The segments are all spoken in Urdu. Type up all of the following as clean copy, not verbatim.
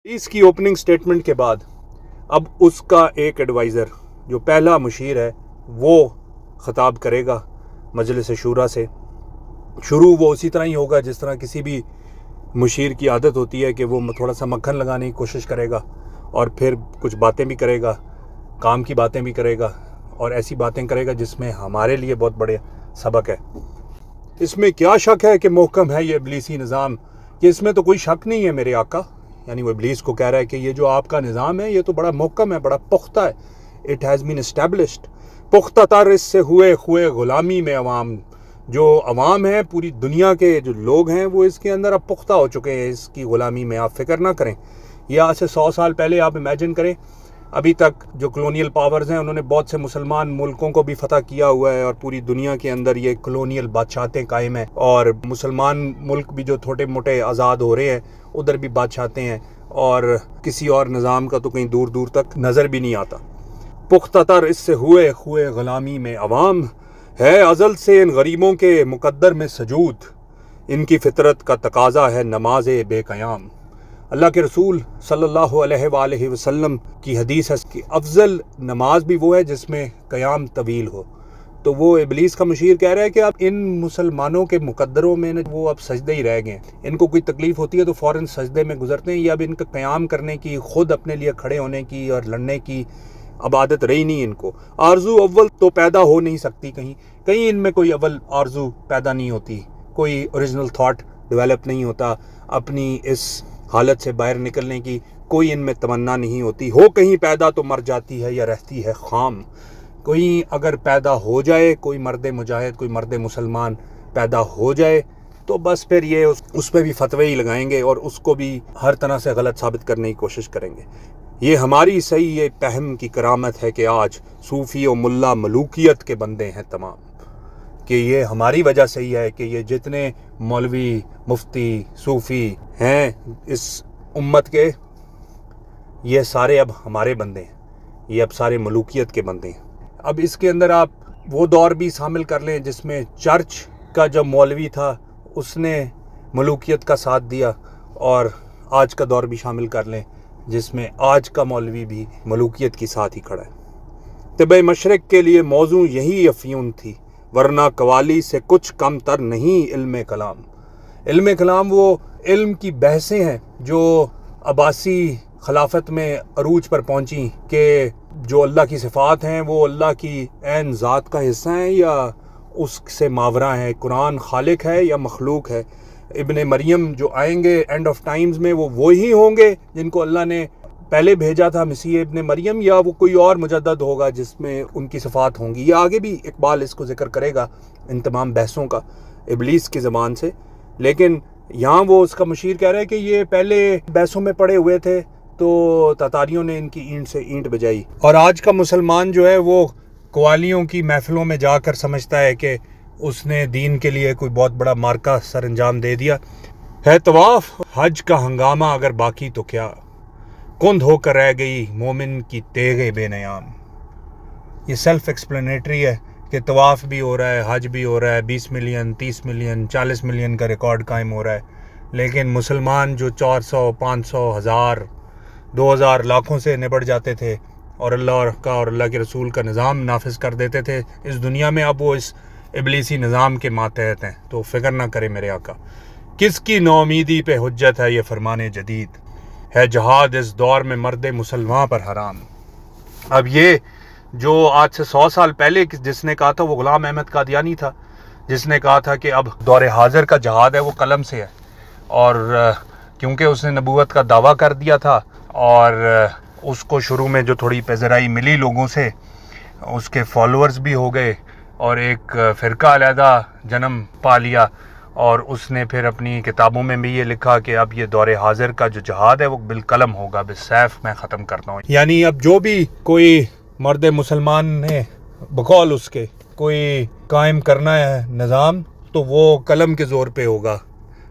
اس کی اوپننگ سٹیٹمنٹ کے بعد اب اس کا ایک ایڈوائزر جو پہلا مشیر ہے وہ خطاب کرے گا مجلس شورا سے. شروع وہ اسی طرح ہی ہوگا جس طرح کسی بھی مشیر کی عادت ہوتی ہے کہ وہ تھوڑا سا مکھن لگانے کی کوشش کرے گا اور پھر کچھ باتیں بھی کرے گا, کام کی باتیں بھی کرے گا اور ایسی باتیں کرے گا جس میں ہمارے لیے بہت بڑے سبق ہے. اس میں کیا شک ہے کہ محکم ہے یہ ابلیسی نظام, کہ اس میں تو کوئی شک نہیں ہے میرے آقا. یعنی وہ ابلیس کو کہہ رہا ہے کہ یہ جو آپ کا نظام ہے یہ تو بڑا محکم ہے, بڑا پختہ ہے. It has been established. پختہ تر اس سے ہوئے غلامی میں عوام, جو عوام ہے پوری دنیا کے جو لوگ ہیں وہ اس کے اندر اب پختہ ہو چکے ہیں اس کی غلامی میں. آپ فکر نہ کریں, یہ آج سے 100 سال پہلے آپ امیجن کریں, ابھی تک جو کلونیل پاورز ہیں انہوں نے بہت سے مسلمان ملکوں کو بھی فتح کیا ہوا ہے اور پوری دنیا کے اندر یہ کلونیل بادشاہتیں قائم ہیں, اور مسلمان ملک بھی جو چھوٹے موٹے آزاد ہو رہے ہیں ادھر بھی بادشاہتیں ہیں, اور کسی اور نظام کا تو کہیں دور دور تک نظر بھی نہیں آتا. پختہ تر اس سے ہوئے غلامی میں عوام ہے ازل سے ان غریبوں کے مقدر میں سجود, ان کی فطرت کا تقاضا ہے نماز بے قیام. اللہ کے رسول صلی اللہ علیہ وآلہ وسلم کی حدیث ہے کہ افضل نماز بھی وہ ہے جس میں قیام طویل ہو. تو وہ ابلیس کا مشیر کہہ رہا ہے کہ اب ان مسلمانوں کے مقدروں میں وہ اب سجدے ہی رہ گئے. ان کو کوئی تکلیف ہوتی ہے تو فوراً سجدے میں گزرتے ہیں, یا اب ان کا قیام کرنے کی, خود اپنے لیے کھڑے ہونے کی اور لڑنے کی اب عادت رہی نہیں ان کو. آرزو اول تو پیدا ہو نہیں سکتی, کہیں ان میں کوئی اول آرزو پیدا نہیں ہوتی, کوئی اوریجنل تھاٹ ڈیولپ نہیں ہوتا, اپنی اس حالت سے باہر نکلنے کی کوئی ان میں تمنا نہیں ہوتی. ہو کہیں پیدا تو مر جاتی ہے یا رہتی ہے خام. کوئی اگر پیدا ہو جائے, کوئی مرد مجاہد, کوئی مرد مسلمان پیدا ہو جائے تو بس پھر یہ اس پہ بھی فتوے ہی لگائیں گے اور اس کو بھی ہر طرح سے غلط ثابت کرنے کی کوشش کریں گے. یہ ہماری صحیح یہ پہم کی کرامت ہے کہ آج صوفی و ملا ملوکیت کے بندے ہیں تمام, کہ یہ ہماری وجہ سے ہی ہے کہ یہ جتنے مولوی, مفتی, صوفی ہیں اس امت کے, یہ سارے اب ہمارے بندے ہیں, یہ اب سارے ملوکیت کے بندے ہیں. اب اس کے اندر آپ وہ دور بھی شامل کر لیں جس میں چرچ کا جو مولوی تھا اس نے ملوکیت کا ساتھ دیا, اور آج کا دور بھی شامل کر لیں جس میں آج کا مولوی بھی ملوکیت کی ساتھ ہی کھڑا ہے. طب مشرق کے لیے موضوع یہی افیون تھی, ورنہ قوالی سے کچھ کم تر نہیں علم کلام. علم کلام وہ علم کی بحثیں ہیں جو عباسی خلافت میں عروج پر پہنچیں, کہ جو اللہ کی صفات ہیں وہ اللہ کی عین ذات کا حصہ ہیں یا اس سے ماورا ہیں. قرآن خالق ہے یا مخلوق ہے. ابن مریم جو آئیں گے اینڈ آف ٹائمز میں وہ وہی ہوں گے جن کو اللہ نے پہلے بھیجا تھا, مسیح ابن مریم, یا وہ کوئی اور مجدد ہوگا جس میں ان کی صفات ہوں گی. یہ آگے بھی اقبال اس کو ذکر کرے گا ان تمام بحثوں کا ابلیس کی زبان سے. لیکن یہاں وہ اس کا مشیر کہہ رہے ہیں کہ یہ پہلے بحثوں میں پڑے ہوئے تھے تو تاتاریوں نے ان کی اینٹ سے اینٹ بجائی, اور آج کا مسلمان جو ہے وہ قوالیوں کی محفلوں میں جا کر سمجھتا ہے کہ اس نے دین کے لیے کوئی بہت بڑا مارکہ سر انجام دے دیا. ہے طواف حج کا ہنگامہ اگر باقی تو کیا, کند ہو کر رہ گئی مومن کی تیغ بے نیام. یہ سیلف ایکسپلینیٹری ہے کہ طواف بھی ہو رہا ہے, حج بھی ہو رہا ہے, 20 ملین 30 ملین 40 ملین کا ریکارڈ قائم ہو رہا ہے, لیکن مسلمان جو 400 500 1000 2000 لاکھوں سے نبٹ جاتے تھے اور اللہ کا اور اللہ کے رسول کا نظام نافذ کر دیتے تھے اس دنیا میں, اب وہ اس ابلیسی نظام کے ماتحت ہیں. تو فکر نہ کرے میرے آقا, کس کی نومیدی پہ حجت ہے یہ فرمان جدید, ہے جہاد اس دور میں مرد مسلمان پر حرام. اب یہ جو آج سے 100 سال پہلے جس نے کہا تھا وہ غلام احمد قادیانی تھا, جس نے کہا تھا کہ اب دور حاضر کا جہاد ہے وہ قلم سے ہے, اور کیونکہ اس نے نبوت کا دعویٰ کر دیا تھا اور اس کو شروع میں جو تھوڑی پذیرائی ملی لوگوں سے, اس کے فالوورز بھی ہو گئے اور ایک فرقہ علیحدہ جنم پا لیا, اور اس نے پھر اپنی کتابوں میں بھی یہ لکھا کہ اب یہ دور حاضر کا جو جہاد ہے وہ بالقلم ہوگا, بالسیف میں ختم کرتا ہوں. یعنی اب جو بھی کوئی مرد مسلمان نے بقول اس کے کوئی قائم کرنا ہے نظام تو وہ قلم کے زور پہ ہوگا,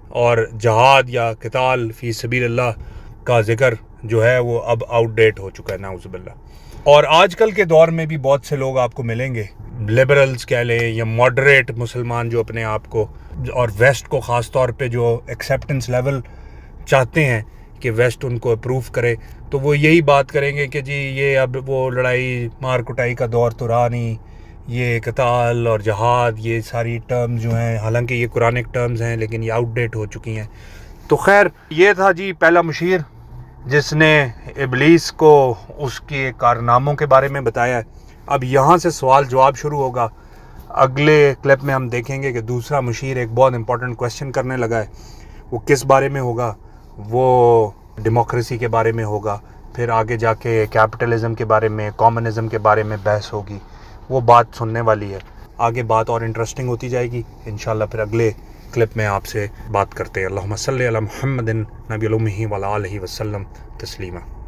اور جہاد یا قتال فی سبیل اللہ کا ذکر جو ہے وہ اب آؤٹ ڈیٹ ہو چکا ہے, نعوذ باللہ. اور آج کل کے دور میں بھی بہت سے لوگ آپ کو ملیں گے, لبرلز کہہ لیں یا ماڈریٹ مسلمان, جو اپنے آپ کو اور ویسٹ کو خاص طور پہ جو ایکسیپٹنس لیول چاہتے ہیں کہ ویسٹ ان کو اپروو کرے، تو وہ یہی بات کریں گے کہ جی یہ اب وہ لڑائی مار کٹائی کا دور تو رہا نہیں، یہ قتال اور جہاد یہ ساری ٹرمز جو ہیں، حالانکہ یہ قرآنک ٹرمز ہیں لیکن یہ آؤٹ ڈیٹ ہو چکی ہیں۔ تو خیر یہ تھا جی پہلا مشیر جس نے ابلیس کو اس کے کارناموں کے بارے میں بتایا ہے۔ اب یہاں سے سوال جواب شروع ہوگا۔ اگلے کلپ میں ہم دیکھیں گے کہ دوسرا مشیر ایک بہت امپورٹنٹ کویسچن کرنے لگا ہے، وہ کس بارے میں ہوگا؟ وہ ڈیموکریسی کے بارے میں ہوگا، پھر آگے جا کے کیپٹلزم کے بارے میں، کامونزم کے بارے میں بحث ہوگی، وہ بات سننے والی ہے۔ آگے بات اور انٹرسٹنگ ہوتی جائے گی انشاءاللہ۔ پھر اگلے کلپ میں آپ سے بات کرتے ہیں۔ اللہم صلی علی محمد نبی الامہ وعلی آلہ وسلم تسلیما۔